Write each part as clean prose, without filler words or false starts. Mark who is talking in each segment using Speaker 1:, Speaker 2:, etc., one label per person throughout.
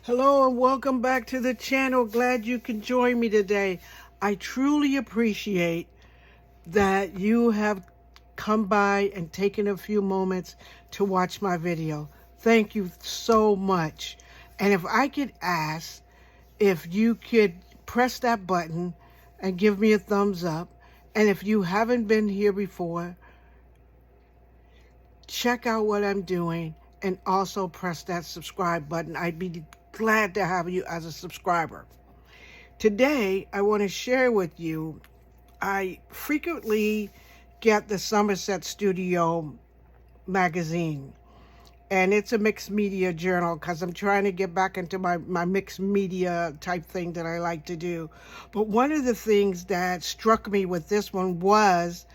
Speaker 1: Hello and welcome back to the channel. Glad you can join me today. I truly appreciate that you have come by and taken a few moments to watch my video. Thank you so much. And if I could ask if you could press that button and give me a thumbs up. And if you haven't been here before, check out what I'm doing and also press that subscribe button. I'd be glad to have you as a subscriber. Today, I want to share with you, I frequently get the Somerset Studio Magazine, and it's a mixed media journal because I'm trying to get back into my mixed media type thing that I like to do. But one of the things that struck me with this one was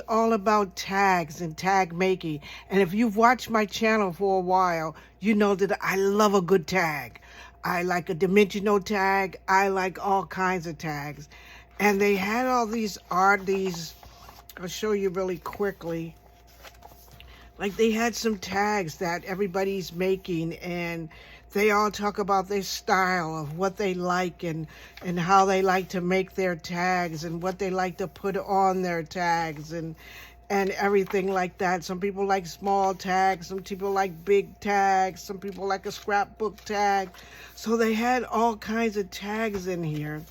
Speaker 1: all about tags and tag making. And if you've watched my channel for a while, you know that I love a good tag. I like a dimensional tag. I like all kinds of tags. And they had all these I'll show you really quickly. Like they had some tags that everybody's making, and they all talk about their style of what they like and how they like to make their tags and what they like to put on their tags and everything like that. Some people like small tags, some people like big tags, some people like a scrapbook tag. So they had all kinds of tags in here,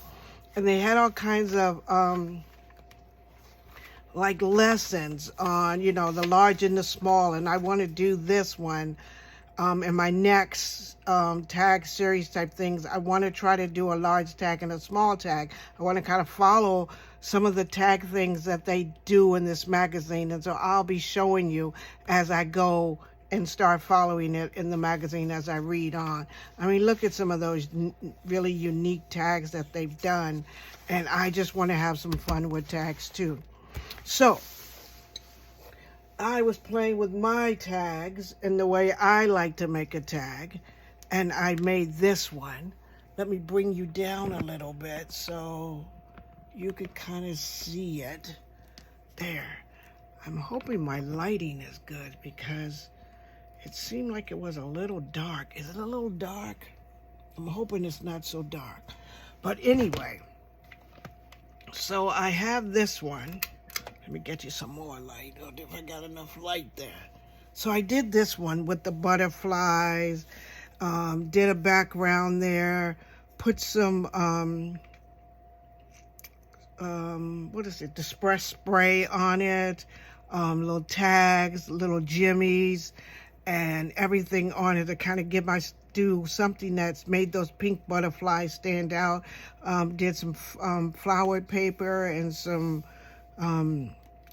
Speaker 1: and they had all kinds of like lessons on, you know, the large and the small. And I want to do this one in my next tag series type things. I want to try to do a large tag and a small tag. I want to kind of follow some of the tag things that they do in this magazine. And so I'll be showing you as I go and start following it in the magazine as I read on. I mean, look at some of those really unique tags that they've done. And I just want to have some fun with tags too. So I was playing with my tags and the way I like to make a tag, and I made this one. Let me bring you down a little bit so you could kind of see it. There. I'm hoping my lighting is good because it seemed like it was a little dark. Is it a little dark? I'm hoping it's not so dark. But anyway, so I have this one. Let me get you some more light. Oh, if I got enough light there. So I did this one with the butterflies, did a background there, put some, what is it, Distress spray on it, little tags, little jimmies, and everything on it to kind of do something that's made those pink butterflies stand out. Did some flowered paper and some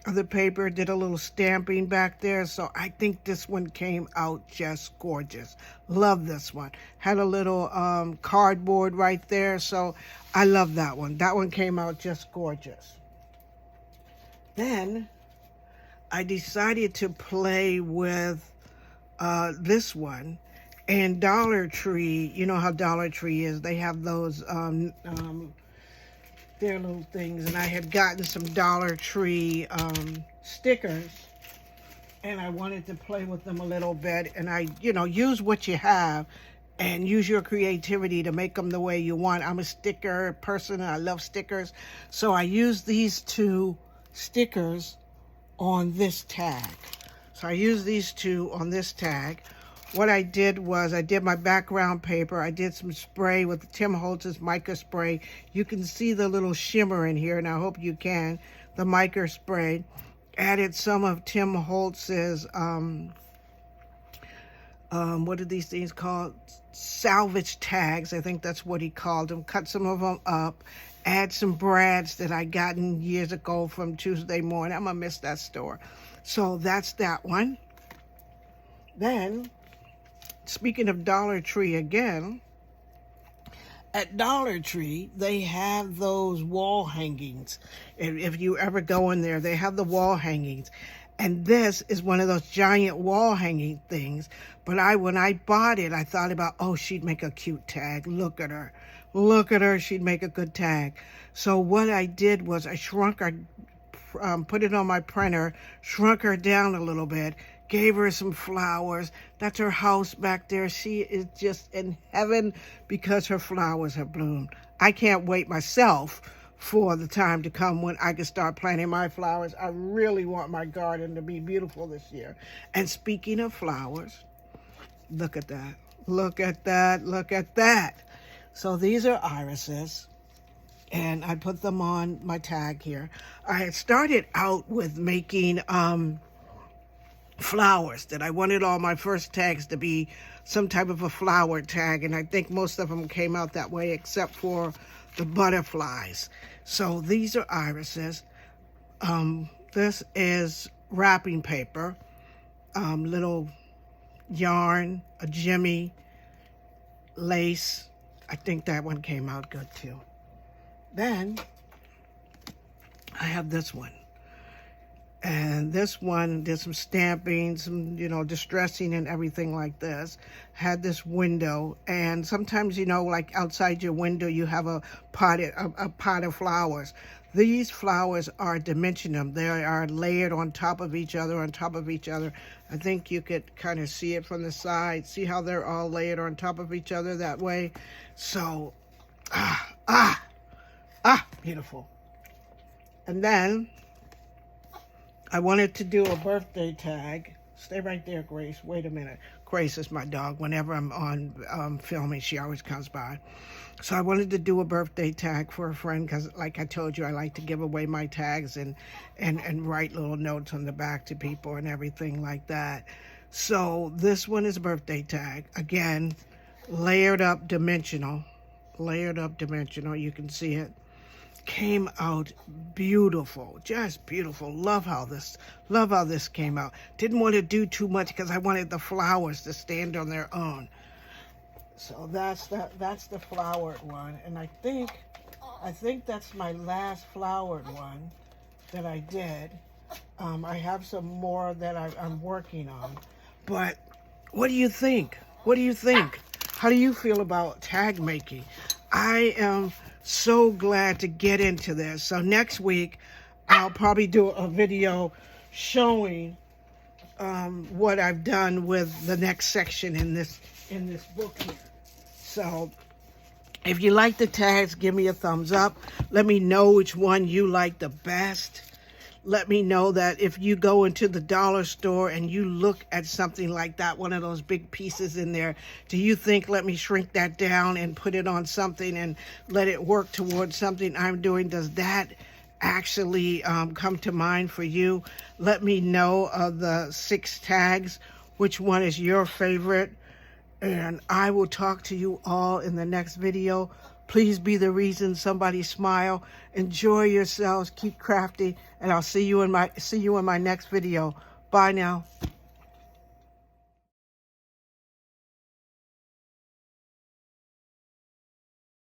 Speaker 1: other paper, did a little stamping back there. So I think this one came out just gorgeous. Love this one. Had a little cardboard right there, so I love that one. That one came out just gorgeous. Then I decided to play with this one. And Dollar Tree, you know how Dollar Tree is. They have those their little things, and I had gotten some Dollar Tree stickers, and I wanted to play with them a little bit. And I, you know, use what you have and use your creativity to make them the way you want. I'm a sticker person, and I love stickers. So I used these two stickers on this tag. So I used these two on this tag. What I did was I did my background paper. I did some spray with Tim Holtz's mica spray. You can see the little shimmer in here, and I hope you can. The mica spray. Added some of Tim Holtz's, what are these things called? Salvage tags. I think that's what he called them. Cut some of them up. Add some brads that I gotten years ago from Tuesday Morning. I'm going to miss that store. So that's that one. Then, speaking of Dollar Tree again, at Dollar Tree, they have those wall hangings. If you ever go in there, they have the wall hangings. And this is one of those giant wall hanging things. But when I bought it, I thought about, oh, she'd make a cute tag. Look at her. Look at her. She'd make a good tag. So what I did was I shrunk her, put it on my printer, shrunk her down a little bit, gave her some flowers. That's her house back there. She is just in heaven because her flowers have bloomed. I can't wait myself for the time to come when I can start planting my flowers. I really want my garden to be beautiful this year. And speaking of flowers, look at that. Look at that. Look at that. So these are irises, and I put them on my tag here. I had started out with making flowers, that I wanted all my first tags to be some type of a flower tag, and I think most of them came out that way except for the butterflies. So these are irises. This is wrapping paper, little yarn, a jimmy, lace. I think that one came out good too. Then I have this one. And this one did some stamping, some, distressing and everything like this. Had this window, and sometimes, like outside your window, you have a pot of flowers. These flowers are dimensionum. They are layered on top of each other, I think you could kind of see it from the side. See how they're all layered on top of each other that way? So, beautiful. And then I wanted to do a birthday tag. Stay right there, Grace. Wait a minute. Grace is my dog. Whenever I'm on filming, she always comes by. So I wanted to do a birthday tag for a friend because, like I told you, I like to give away my tags and write little notes on the back to people and everything like that. So this one is a birthday tag. Again, layered up dimensional. You can see it. Came out beautiful, just beautiful. Love how this came out. Didn't want to do too much because I wanted the flowers to stand on their own. So that's the flowered one, and I think that's my last flowered one that I did. I have some more that I'm working on. But what do you think? How do you feel about tag making? I am so glad to get into this. So next week, I'll probably do a video showing what I've done with the next section in this book here. So if you like the tags, give me a thumbs up. Let me know which one you like the best. Let me know that if you go into the dollar store and you look at something like that, one of those big pieces in there, do you think, let me shrink that down and put it on something and let it work towards something I'm doing? Does that actually come to mind for you? Let me know of the 6 tags, which one is your favorite, and I will talk to you all in the next video. Please be the reason somebody smile. Enjoy yourselves. Keep crafty, and I'll see you in my next video. Bye now.